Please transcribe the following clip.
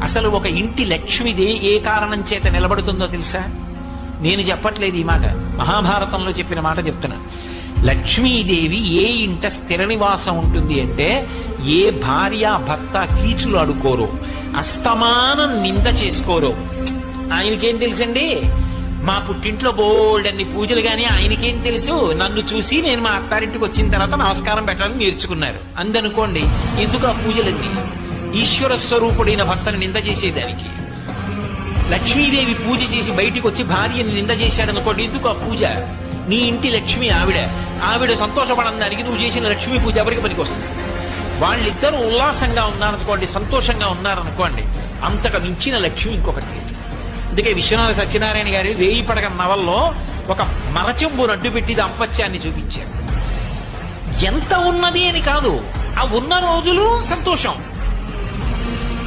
అసలు ఒక ఇంటి లక్ష్మిది ఏ కారణం చేత నిలబడుతుందో తెలుసా? నేను చెప్పట్లేదు ఈ మాట, మహాభారతంలో చెప్పిన మాట చెప్తున్నా. లక్ష్మీదేవి ఏ ఇంట స్థిర నివాసం ఉంటుంది అంటే, ఏ భార్య భర్త కీచులు అడుకోరో, అస్తమానం నింద చేసుకోరో. ఆయనకేం తెలుసండి, మా పుట్టింట్లో బోల్డన్ని పూజలు గాని ఆయనకేం తెలుసు? నన్ను చూసి నేను మా అత్తారింటికి వచ్చిన తర్వాత నమస్కారం పెట్టాలని నేర్చుకున్నారు అందనుకోండి. ఎందుకు ఆ పూజలన్నీ? ఈశ్వర స్వరూపుడైన భర్తను నింద చేసేదానికి. లక్ష్మీదేవి పూజ చేసి బయటికి వచ్చి భార్యని నింద చేశాడనుకోండి, ఎందుకు ఆ పూజ? నీ ఇంటి లక్ష్మి ఆవిడ సంతోషపడడానికి నువ్వు చేసిన లక్ష్మీ పూజ ఎవరికి పనికి వస్తుంది? వాళ్ళిద్దరూ ఉల్లాసంగా ఉన్నారనుకోండి, సంతోషంగా ఉన్నారనుకోండి, అంతకు మించిన లక్ష్మి ఇంకొకటి లేదు. అందుకే విశ్వనాథ సత్యనారాయణ గారి 1000 పడగ నవల్లో ఒక మరచెంబు నడ్డు పెట్టి దాంపత్యాన్ని చూపించారు. ఎంత ఉన్నది అని కాదు, ఆ ఉన్న రోజులు సంతోషం.